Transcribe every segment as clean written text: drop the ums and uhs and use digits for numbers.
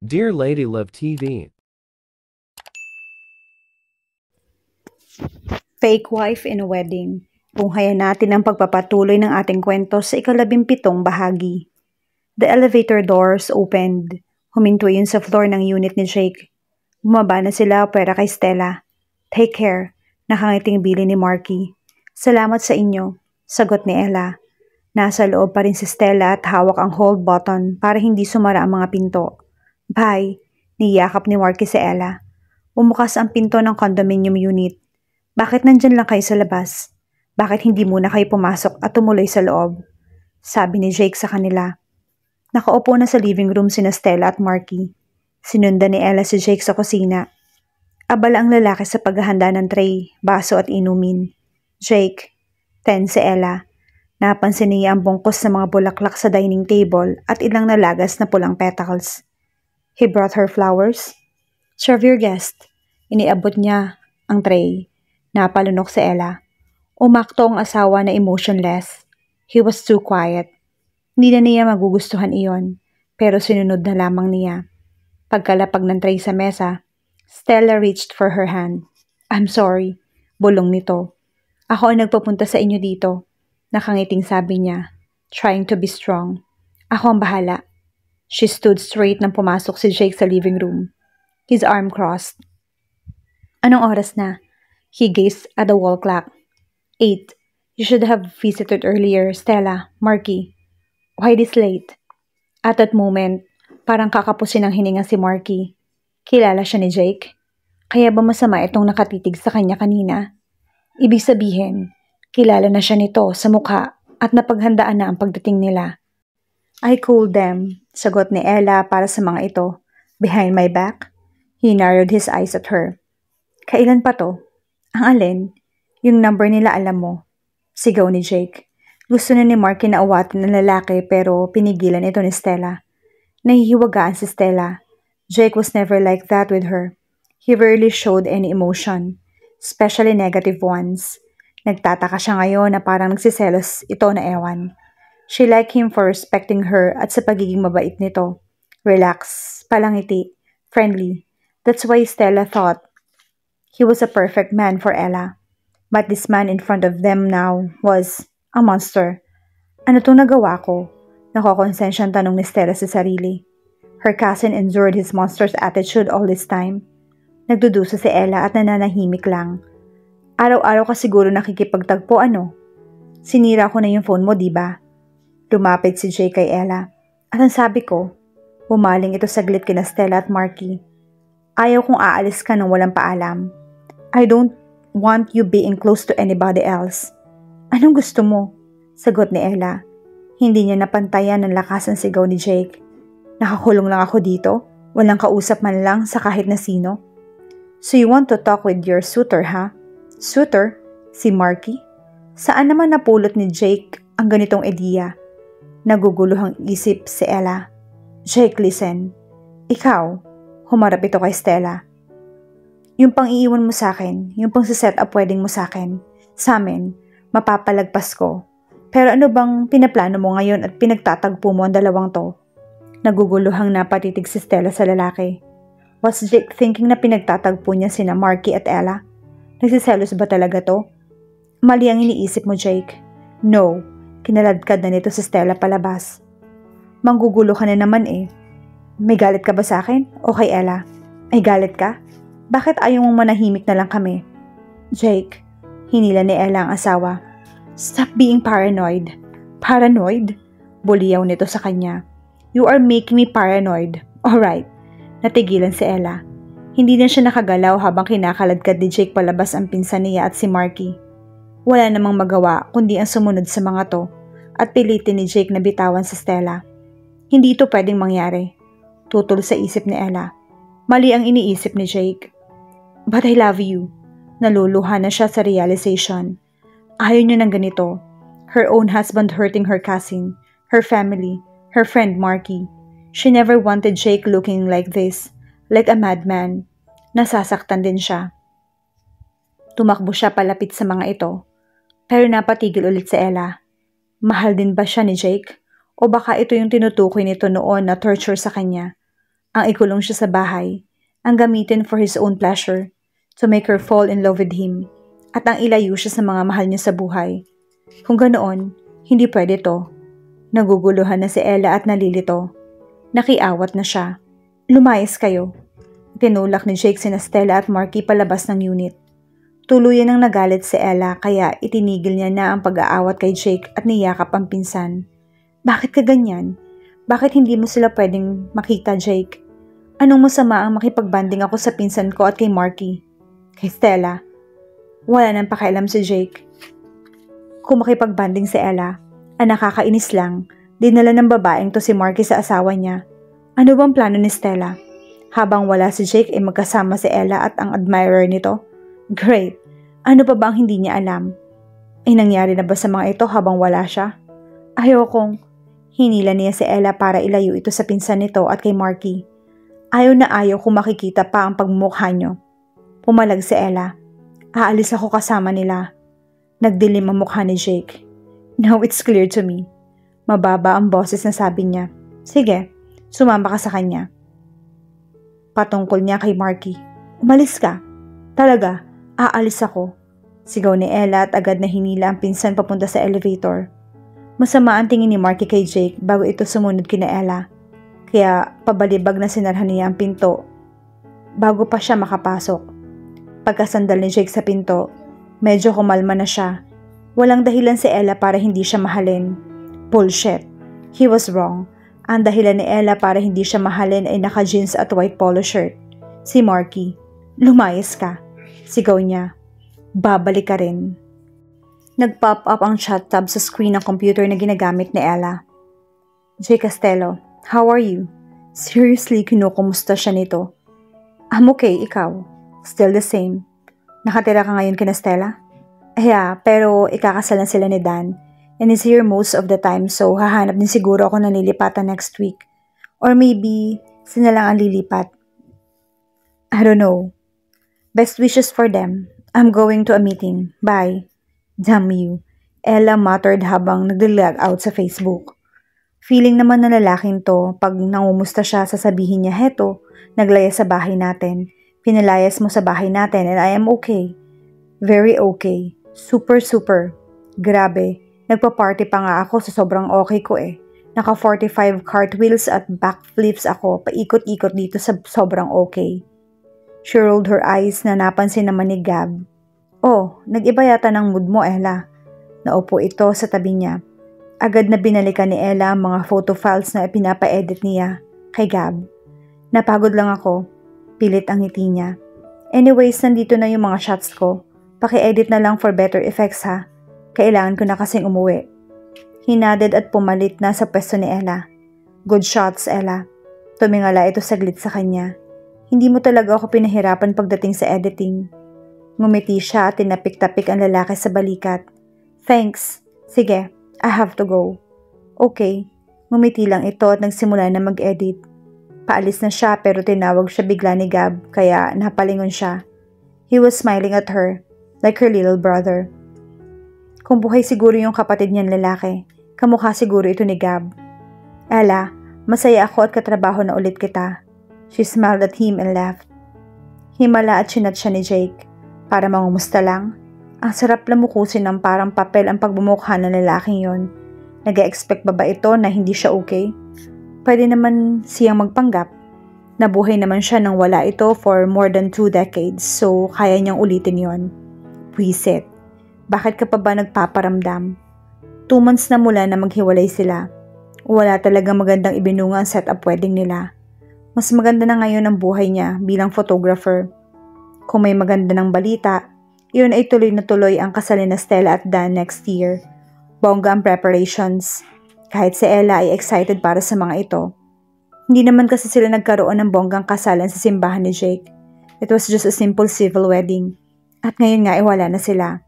Dear Lady Love TV. Fake wife in a wedding. Tunghayan natin ang pagpapatuloy ng ating kwento sa ika-17 bahagi. The elevator doors opened. Huminto yun sa floor ng unit ni Jake. Bumaba na sila pwera kay Stella. Take care. Nakangiting bili ni Marky. Salamat sa inyo. Sagot ni Ella. Nasa loob pa rin si Stella at hawak ang hold button para hindi sumara ang mga pinto. Bye. Niyakap ni Marky si Ella. Bumukas ang pinto ng condominium unit. Bakit nandyan lang kayo sa labas? Bakit hindi muna kayo pumasok at tumuloy sa loob? Sabi ni Jake sa kanila. Nakaupo na sa living room sina Stella at Marky. Sinundan ni Ella si Jake sa kusina. Abala ang lalaki sa paghahanda ng tray, baso at inumin. Jake, tense si Ella. Napansin niya ang bungkos ng mga bulaklak sa dining table at ilang nalagas na pulang petals. He brought her flowers. Serve your guest. Iniabot niya ang tray. Napalunok si Ella. Umakto ang asawa na emotionless. He was too quiet. Hindi na niya magugustuhan iyon, pero sinunod na lamang niya. Pagkalapag ng tray sa mesa, Stella reached for her hand. I'm sorry, bulong nito. Ako ang nagpapunta sa inyo dito. Nakangiting sabi niya, trying to be strong. Ako ang bahala. She stood straight nang pumasok si Jake sa living room. His arm crossed. Anong oras na? He gazed at the wall clock. 8. You should have visited earlier, Stella, Marky. Why this late? At that moment, parang kakapusin ng hininga si Marky. Kilala siya ni Jake? Kaya ba masama itong nakatitig sa kanya kanina? Ibig sabihin, kilala na siya nito sa mukha at napaghandaan na ang pagdating nila. I called them, sagot ni Ella para sa mga ito. Behind my back? He narrowed his eyes at her. Kailan pa to? Ang alin? Yung number nila alam mo. Sigaw ni Jake. Gusto na ni Marky na awatin ng lalaki pero pinigilan ito ni Stella. Nahihiwagaan si Stella. Jake was never like that with her. He rarely showed any emotion, especially negative ones. Nagtataka siya ngayon na parang nagsiselos ito na ewan. She liked him for respecting her at sa pagiging mabait nito. Relax, palangiti, friendly. That's why Stella thought he was a perfect man for Ella. But this man in front of them now was a monster. Ano itong nagawa ko? Nakokonsensyang tanong ni Stella sa sarili. Her cousin endured his monster's attitude all this time. Nagdudusa si Ella at nananahimik lang. Araw-araw ka siguro nakikipagtagpo ano? Sinira ko na yung phone mo, diba? Lumapit si Jay kay Ella. At ang sabi ko, bumaling ito saglit kina Stella at Marky. Ayaw kong aalis ka nang walang paalam. I don't want you being close to anybody else. Anong gusto mo? Sagot ni Ella. Hindi niya napantayan ng lakas ang sigaw ni Jake. Nakakulong lang ako dito? Walang kausap man lang sa kahit na sino? So you want to talk with your suitor, ha? Suitor? Si Marky? Saan naman napulot ni Jake ang ganitong ideya? Naguguluhang isip si Ella. Jake, listen. Ikaw, humarap ito kay Stella. Yung pang-iiwan mo sa akin, yung pang-set up wedding mo sa akin, sa amin, mapapalagpas ko. Pero ano bang pinaplano mo ngayon at pinagtatagpo mo ang dalawang to? Naguguluhang napatitig si Stella sa lalaki. Was Jake thinking na pinagtatagpo niya sina Marky at Ella? Nagsiselos ba talaga to? Mali ang iniisip mo, Jake. No, kinaladkad na nito si Stella palabas. Manggugulo ka na naman eh. May galit ka ba sa akin? O kay Ella? Ay galit ka? Bakit ayaw mong manahimik na lang kami? Jake, hinila ni Ella ang asawa. Stop being paranoid. Paranoid? Buliyaw nito sa kanya. You are making me paranoid. Alright. Natigilan si Ella. Hindi na siya nakagalaw habang kinakaladkad ni Jake palabas ang pinsan niya at si Marky. Wala namang magawa kundi ang sumunod sa mga to at pilitin ni Jake na bitawan si Stella. Hindi ito pwedeng mangyari. Tutol sa isip ni Ella. Mali ang iniisip ni Jake. But I love you. Naluluha na siya sa realization. Ayaw niya ng ganito. Her own husband hurting her cousin, her family, her friend Marky. She never wanted Jake looking like this, like a madman. Nasasaktan din siya. Tumakbo siya palapit sa mga ito. Pero napatigil ulit si Ella. Mahal din ba siya ni Jake? O baka ito yung tinutukoy nito noon na torture sa kanya? Ang ikulong siya sa bahay, ang gamitin for his own pleasure, to make her fall in love with him, at ang ilayo siya sa mga mahal niya sa buhay. Kung ganoon, hindi pwede to. Naguguluhan na si Ella at nalilito. Nakiawat na siya. Lumayas kayo. Tinulak ni Jake sina Stella at Marky palabas ng unit. Tuluyan ang nagalit si Ella kaya itinigil niya na ang pag-aawat kay Jake at niyakap ang pinsan. Bakit ka ganyan? Bakit hindi mo sila pwedeng makita, Jake? Anong masama ang makipagbanding ako sa pinsan ko at kay Marky? Kay Stella? Wala nang pakialam si Jake. Kung makipagbanding si Ella, ang nakakainis lang, dinala ng babaeng to si Marky sa asawa niya. Ano bang plano ni Stella? Habang wala si Jake ay magkasama si Ella at ang admirer nito? Great! Ano pa ba ang hindi niya alam? Ay nangyari na ba sa mga ito habang wala siya? Ayokong. Hinila niya si Ella para ilayo ito sa pinsan nito at kay Marky. Ayaw na ayaw kung makikita pa ang pagmumukha niyo. Pumalag si Ella. Aalis ako kasama nila. Nagdilim ang mukha ni Jake. Now it's clear to me. Mababa ang boses na sabi niya. Sige, sumama ka sa kanya. Patungkol niya kay Marky. Umalis ka. Talaga, aalis ako. Sigaw ni Ella at agad na hinila ang pinsan papunta sa elevator. Masama ang tingin ni Marky kay Jake bago ito sumunod kina Ella. Kaya pabalibag na sinarhan niya ang pinto bago pa siya makapasok. Pagkasandal ni Jake sa pinto, medyo kumalma na siya. Walang dahilan si Ella para hindi siya mahalin. Bullshit. He was wrong. Ang dahilan ni Ella para hindi siya mahalin ay naka-jeans at white polo shirt. Si Marky. Lumayas ka. Sigaw niya. Babalik ka rin. Nag-pop up ang chat tab sa screen ng computer na ginagamit ni Ella. Jake Castello, how are you? Seriously, kinukumusta siya nito. I'm okay, ikaw. Still the same. Nakatira ka ngayon kina Stella? Yeah, pero ikakasal na sila ni Dan. And is here most of the time so hahanap din siguro ako ng lilipatan next week. Or maybe, sila lang ang lilipat. I don't know. Best wishes for them. I'm going to a meeting. Bye. Damn you. Ella muttered habang naglalag out sa Facebook. Feeling naman na lalaking to, pag nangumusta siya, sasabihin niya, heto, naglaya sa bahay natin. Pinalayas mo sa bahay natin and I am okay. Very okay. Super super. Grabe. Nagpa-party pa nga ako sa sobrang okay ko eh. Naka 45 cartwheels at backflips ako paikot-ikot dito sa sobrang okay. She rolled her eyes na napansin naman ni Gab. Oh, nag-iba yata ng mood mo, Ella. Naupo ito sa tabi niya. Agad na binalikan ni Ella ang mga photo files na pinapa-edit niya kay Gab. Napagod lang ako. Pilit ang ngiti niya. Anyways, nandito na yung mga shots ko. Paki-edit na lang for better effects ha. Kailangan ko na kasing umuwi. Hinaded at pumalit na sa pwesto ni Ella. Good shots, Ella. Tumingala ito saglit sa kanya. Hindi mo talaga ako pinahirapan pagdating sa editing. Ngumiti siya at tinapik-tapik ang lalaki sa balikat. Thanks. Sige, I have to go. Okay. Ngumiti lang ito at nagsimula na mag-edit. Paalis na siya pero tinawag siya bigla ni Gab kaya napalingon siya. He was smiling at her, like her little brother. Kung buhay siguro yung kapatid niyan lalaki, kamukha siguro ito ni Gab. Ella, masaya ako at katrabaho na ulit kita. She smiled at him and laughed. Himala at chinat siya ni Jake. Para mangumusta lang. Ang sarap lamukusin ng parang papel ang pagbumukha ng lalaking yon. Nag-expect ba ito na hindi siya okay? Pwede naman siyang magpanggap. Nabuhay naman siya nang wala ito for more than 2 decades so kaya niyang ulitin yon. Puisit. Bakit ka pa ba nagpaparamdam? 2 months na mula na maghiwalay sila. Wala talagang magandang ibinunga ang setup wedding nila. Mas maganda na ngayon ang buhay niya bilang photographer. Kung may maganda ng balita, iyon ay tuloy na tuloy ang kasal ni Stella at Dan next year. Bongga ang preparations. Kahit si Ella ay excited para sa mga ito. Hindi naman kasi sila nagkaroon ng bonggang kasalan sa simbahan ni Jake. It was just a simple civil wedding. At ngayon nga ay wala na sila.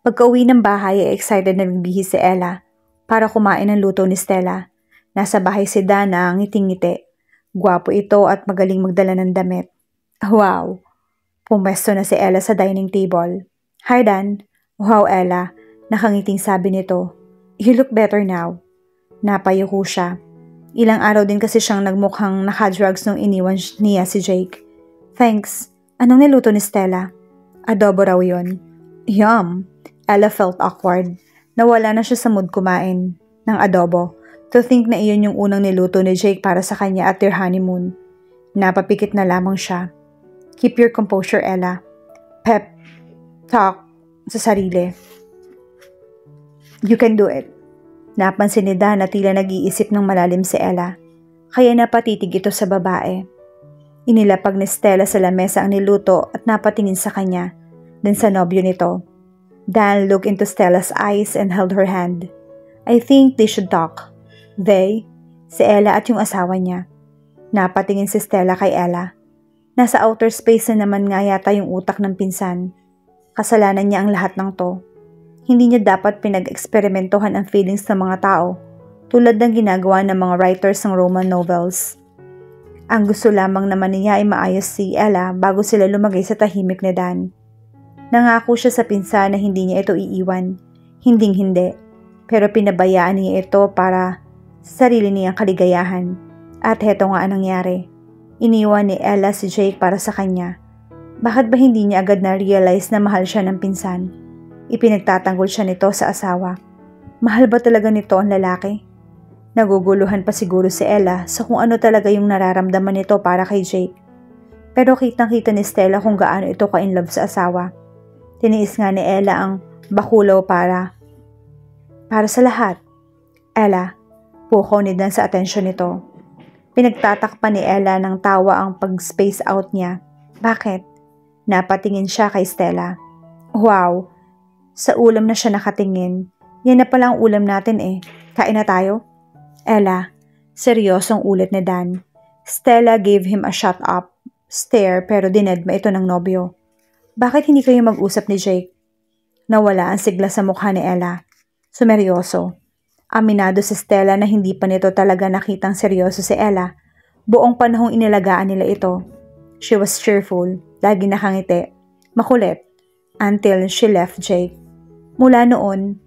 Pagka-uwi ng bahay ay excited na nagbihis si Ella para kumain ng luto ni Stella. Nasa bahay si Dan na ngiting-ngiti. Gwapo ito at magaling magdala ng damit. Wow! Pumesto na si Ella sa dining table. Hi Dan! Wow Ella! Nakangiting sabi nito. You look better now. Napayuko siya. Ilang araw din kasi siyang nagmukhang nakadrugs nung iniwan niya si Jake. Thanks. Anong niluto ni Stella? Adobo raw yun. Yum! Ella felt awkward. Nawala na siya sa mood kumain ng adobo. To think na iyon yung unang niluto ni Jake para sa kanya at their honeymoon. Napapikit na lamang siya. Keep your composure, Ella. Pep talk sa sarili. You can do it. Napansin ni Dan na tila nag-iisip ng malalim si Ella. Kaya napatitig ito sa babae. Inilapag ni Stella sa lamesa ang niluto at napatingin sa kanya, then sa nobyo nito. Dan looked into Stella's eyes and held her hand. I think they should talk. They? Si Ella at yung asawa niya. Napatingin si Stella kay Ella. Nasa outer space na naman nga yata yung utak ng pinsan. Kasalanan niya ang lahat ng to. Hindi niya dapat pinag-eksperimentohan ang feelings ng mga tao tulad ng ginagawa ng mga writers ng Roman novels. Ang gusto lamang naman niya ay maayos si Ella bago sila lumagay sa tahimik ni Dan. Nangako siya sa pinsan na hindi niya ito iiwan. Hinding-hindi. Pero pinabayaan niya ito para sa sarili niyang kaligayahan. At heto nga ang nangyari. Iniwan ni Ella si Jake para sa kanya. Bakit ba hindi niya agad na-realize na mahal siya ng pinsan? Ipinagtatanggol siya nito sa asawa. Mahal ba talaga nito ang lalaki? Naguguluhan pa siguro si Ella sa kung ano talaga yung nararamdaman nito para kay Jake. Pero kitang-kita ni Stella kung gaano ito ka-in love sa asawa. Tiniis nga ni Ella ang bakulaw para sa lahat. Ella, pukaw ni Dan sa atensyon nito. Pinagtatakpan ni Ella ng tawa ang pag-space out niya. Bakit? Napatingin siya kay Stella. Wow! Sa ulam na siya nakatingin. Yan na pala ang ulam natin eh. Kain na tayo? Ella, seryosong ulit ni Dan. Stella gave him a shut up stare pero dinedma ito ng nobyo. Bakit hindi kayo mag-usap ni Jake? Nawala ang sigla sa mukha ni Ella. Sumeryoso. Aminado si Stella na hindi pa nito talaga nakitang seryoso si Ella. Buong panahong inilagaan nila ito. She was cheerful, lagi nakangiti, makulit, until she left Jake. Mula noon,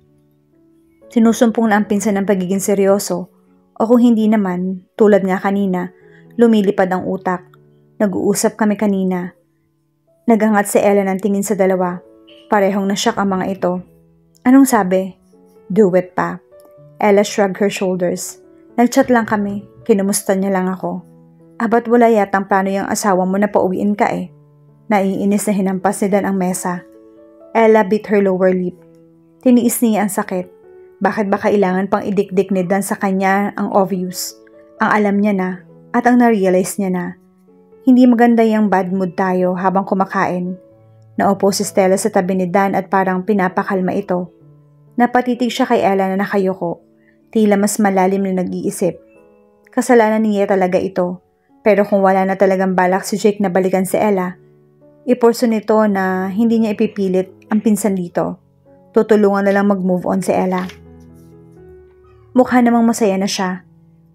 sinusumpong na ang pinsan ng pagiging seryoso o kung hindi naman, tulad nga kanina, lumilipad ang utak. Nag-uusap kami kanina. Nagangat si Ella ng tingin sa dalawa. Parehong nasyak ang mga ito. Anong sabi? Do it pa. Ella shrugged her shoulders. Nag-chat lang kami. Kinumusta niya lang ako. Ba't wala yatang plano yung asawa mo na pauwiin ka eh? Naiinis na hinampas ni Dan ang mesa. Ella bit her lower lip. Tiniis niya ang sakit. Bakit ba kailangan pang idikdik ni Dan sa kanya ang obvious? Ang alam niya na at ang na-realize niya na. Hindi maganda yung bad mood tayo habang kumakain. Naupo si Stella sa tabi ni Dan at parang pinapakalma ito. Napatitig siya kay Ella na nakayuko. Tila mas malalim na nag-iisip. Kasalanan niya talaga ito. Pero kung wala na talagang balak si Jake na balikan si Ella, iporso nito na hindi niya ipipilit ang pinsan dito. Tutulungan na lang mag-move on si Ella. Mukha namang masaya na siya.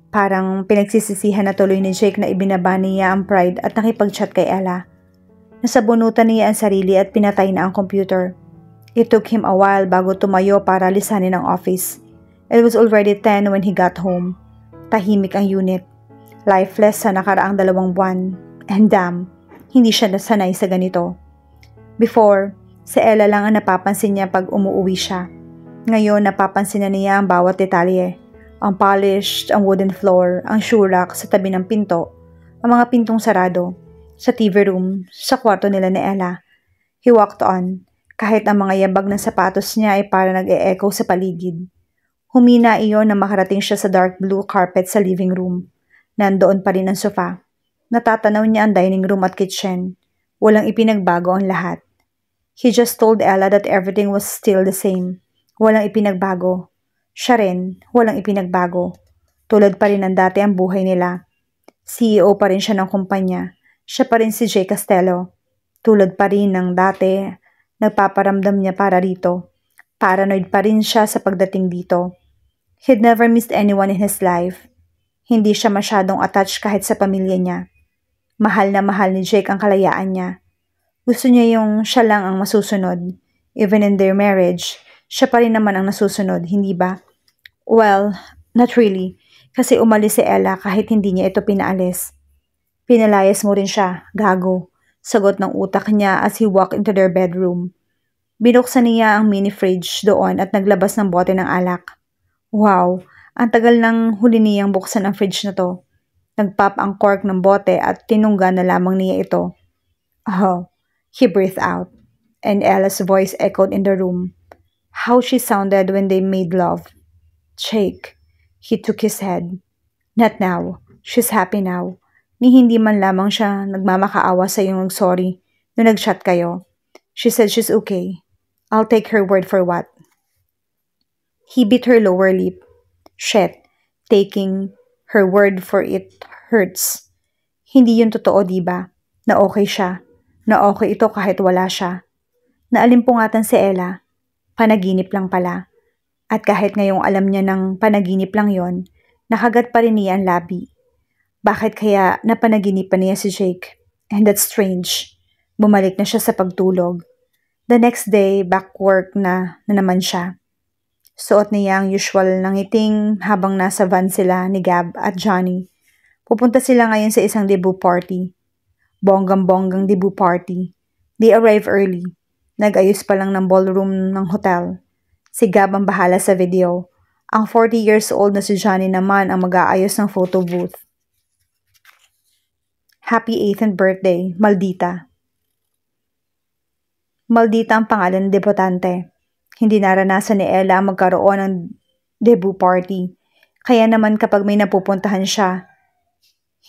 Parang pinagsisisihan na tuloy ni Jake na ibinaba niya ang pride at nakipag-chat kay Ella. Nasabunutan niya ang sarili at pinatay na ang computer. It took him a while bago tumayo para lisanin ang office. It was already 10 when he got home. Tahimik ang unit. Lifeless sa nakaraang 2 buwan. And damn, hindi siya nasanay sa ganito. Before, si Ella lang ang napapansin niya pag umuwi siya. Ngayon napapansin na niya ang bawat detalye. Ang polished, ang wooden floor, ang shoe rack sa tabi ng pinto, ang mga pintong sarado, sa TV room, sa kwarto nila ni Ella. He walked on, kahit ang mga yabag ng sapatos niya ay para nag-e-echo sa paligid. Humina iyon na makarating siya sa dark blue carpet sa living room. Nandoon pa rin ang sofa. Natatanaw niya ang dining room at kitchen. Walang ipinagbago ang lahat. He just told Ella that everything was still the same. Walang ipinagbago. Siya rin, walang ipinagbago. Tulad pa rin ng dati ang buhay nila. CEO pa rin siya ng kumpanya. Siya pa rin si Jay Castello. Tulad pa rin ng dati, nagpaparamdam niya para rito. Paranoid pa rin siya sa pagdating dito. He'd never missed anyone in his life. Hindi siya masyadong attached kahit sa pamilya niya. Mahal na mahal ni Jake ang kalayaan niya. Gusto niya yung siya lang ang masusunod. Even in their marriage, siya pa rin naman ang nasusunod, hindi ba? Well, not really. Kasi umalis si Ella kahit hindi niya ito pinaalis. Pinalayas mo rin siya, gago. Sagot ng utak niya as he walked into their bedroom. Binuksan niya ang mini fridge doon at naglabas ng bote ng alak. Wow, ang tagal nang huli niyang buksan ang fridge na to. Nagpop ang cork ng bote at tinungga na lamang niya ito. Oh, he breathed out, and Ella's voice echoed in the room. How she sounded when they made love. Jake, he took his head. Not now. She's happy now. Ni hindi man lamang siya nagmamakaawa sa iyong sorry nung nag-chat kayo. She said she's okay. I'll take her word for what. He bit her lower lip. Shit, taking her word for it hurts. Hindi yun totoo, diba? Na okay siya. Na okay ito kahit wala siya. Naalimpungatan si Ella. Panaginip lang pala. At kahit ngayong alam niya ng panaginip lang yon, nakagat pa rin niya ang labi. Bakit kaya napanaginipan niya si Jake? And that's strange. Bumalik na siya sa pagtulog. The next day, back work na naman siya. Suot niya ang usual ng ngiting habang nasa van sila ni Gab at Johnny. Pupunta sila ngayon sa isang debut party. Bonggang-bonggang debut party. They arrive early. Nag-ayos pa lang ng ballroom ng hotel. Si Gab ang bahala sa video. Ang 40 years old na si Johnny naman ang mag-aayos ng photo booth. Happy 18th birthday, Maldita. Maldita ang pangalan ng debutante. Hindi naranasan ni Ella ang magkaroon ng debut party. Kaya naman kapag may napupuntahan siya,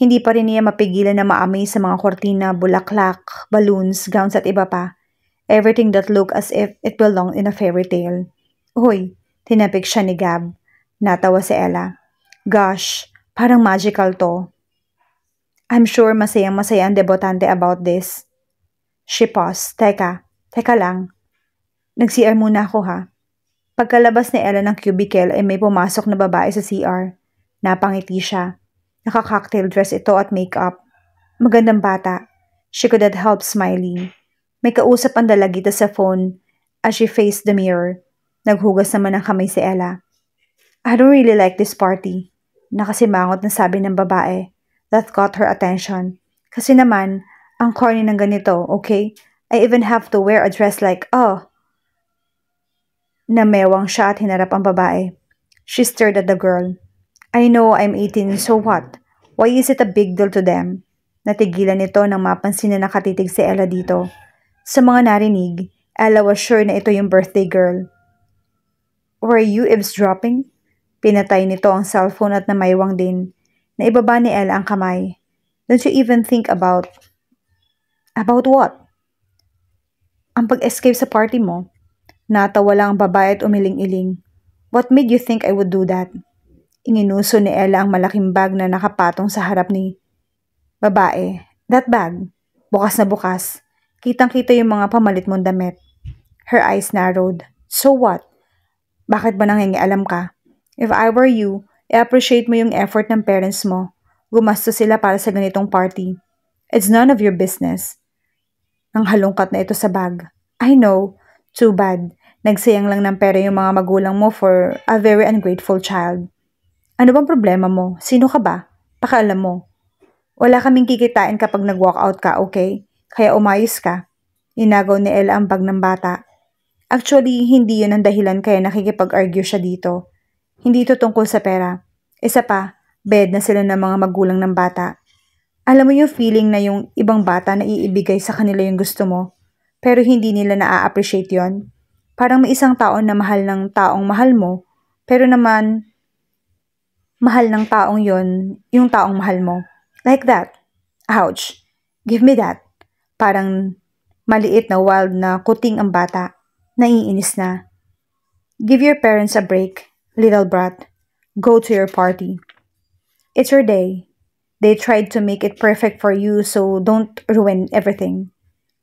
hindi pa rin niya mapigilan na maamoy sa mga kortina, bulaklak, balloons, gowns at iba pa. Everything that looked as if it belonged in a fairy tale. Uy, tinapik siya ni Gab. Natawa si Ella. Gosh, parang magical to. I'm sure masayang-masaya ang debutante about this. She paused. Teka lang. Nag-CR muna ako ha. Pagkalabas ni Ella ng cubicle ay may pumasok na babae sa CR. Napangiti siya. Naka-cocktail dress ito at makeup. Magandang bata. She could not help smiling. May kausap ang dalagita sa phone as she faced the mirror. Naghugas naman ng kamay si Ella. I don't really like this party. Nakasimangot na sabi ng babae. That caught her attention. Kasi naman, ang corny ng ganito, okay? I even have to wear a dress like, Namewang siya at hinarap ang babae. She stared at the girl. I know I'm 18, so what? Why is it a big deal to them? Natigilan nito nang mapansin na nakatitig si Ella dito. Sa mga narinig, Ella was sure na ito yung birthday girl. Were you eavesdropping? Pinatay nito ang cellphone at namaywang din. Naibaba ni Ella ang kamay. Don't you even think about... About what? Ang pag-escape sa party mo. Natawa lang ang babae at umiling-iling. What made you think I would do that? Inginuso ni Ella ang malaking bag na nakapatong sa harap ni babae. That bag. Bukas na bukas. Kitang-kita yung mga pamalit mong damit. Her eyes narrowed. So what? Bakit ba nangingialam ka? If I were you, i-appreciate mo yung effort ng parents mo. Gumastos sila para sa ganitong party. It's none of your business. Nang halongkat na ito sa bag. I know. Too bad. Nagsayang lang ng pera yung mga magulang mo for a very ungrateful child. Ano bang problema mo? Sino ka ba? Pakialam mo. Wala kaming kikitain kapag nag-walkout ka, okay? Kaya umayos ka. Inagaw ni Ella ang bag ng bata. Actually, hindi yun ang dahilan kaya nakikipag-argue siya dito. Hindi ito tungkol sa pera. Isa pa, bed na sila ng mga magulang ng bata. Alam mo yung feeling na yung ibang bata na iibigay sa kanila yung gusto mo, pero hindi nila na-appreciate yon. Parang may isang tao na mahal ng taong mahal mo, pero naman mahal ng taong yon yung taong mahal mo. Like that. Ouch. Give me that. Parang maliit na wild na kuting ang bata. Naiinis na. Give your parents a break, little brat. Go to your party. It's your day. They tried to make it perfect for you, so don't ruin everything.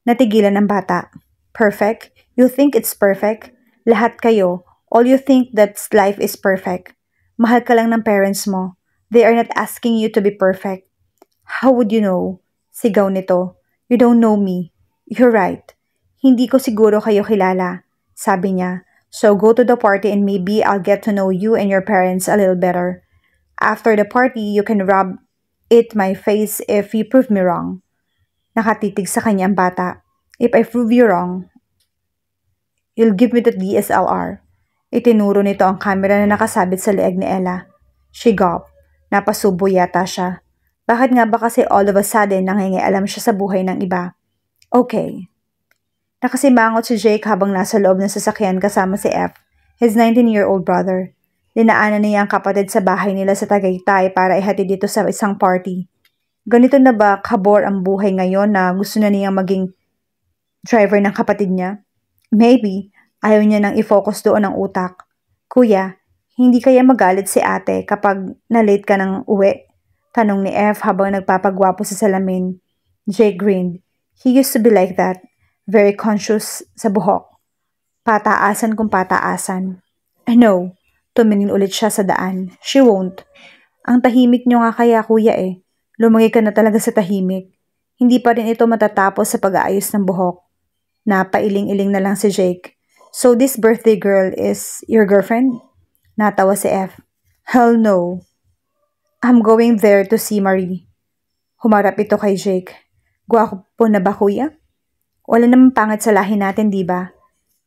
Natigilan ang bata. Perfect? You think it's perfect? Lahat kayo, all you think that life is perfect. Mahal ka lang ng parents mo. They are not asking you to be perfect. How would you know? Sigaw nito. You don't know me. You're right. Hindi ko siguro kayo kilala. Sabi niya. So go to the party and maybe I'll get to know you and your parents a little better. After the party, you can rub it my face if you prove me wrong. Nakatitig sa kanya ang bata. If I prove you wrong, you'll give me the DSLR. Itinuro nito ang camera na nakasabit sa leeg ni Ella. She gulped. Napasubo yata siya. Bakit nga ba kasi all of a sudden nangingialam siya sa buhay ng iba? Okay. Nakasimangot si Jake habang nasa loob ng sasakyan kasama si F, his 19-year-old brother. Dinaanan niya ang kapatid sa bahay nila sa Tagaytay para ihatid dito sa isang party. Ganito na ba kabor ang buhay ngayon na gusto na niyang maging driver ng kapatid niya? Maybe, ayaw niya nang i-focus doon ang utak. Kuya, hindi kaya magalit si ate kapag na-late ka ng uwi? Tanong ni F habang nagpapagwapo sa salamin. Jake grinned. He used to be like that. Very conscious sa buhok. Pataasan kung pataasan. No, tumingin ulit siya sa daan. She won't. Ang tahimik niyo nga kaya kuya eh. Lumagay ka na talaga sa tahimik. Hindi pa rin ito matatapos sa pag-aayos ng buhok. Napailing-iling na lang si Jake. So this birthday girl is your girlfriend? Natawa si F. Hell no. I'm going there to see Marie. Humarap ito kay Jake. Gwapo na ba kuya? Wala namang pangit sa lahi natin, di ba?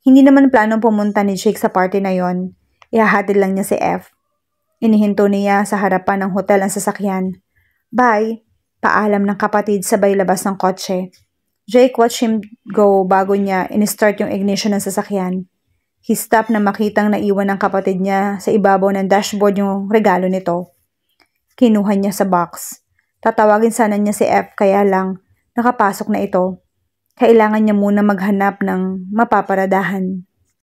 Hindi naman planong pumunta ni Jake sa party na yon. Ihahatid lang niya si F. Inihinto niya sa harapan ng hotel ang sasakyan. Bye! Paalam ng kapatid sabay labas ng kotse. Jake watched him go bago niya in-start yung ignition ng sasakyan. He stopped na makitang naiwan ng kapatid niya sa ibabaw ng dashboard yung regalo nito. Kinuha niya sa box. Tatawagin sana niya si F kaya lang nakapasok na ito. Kailangan niya muna maghanap ng mapaparadahan.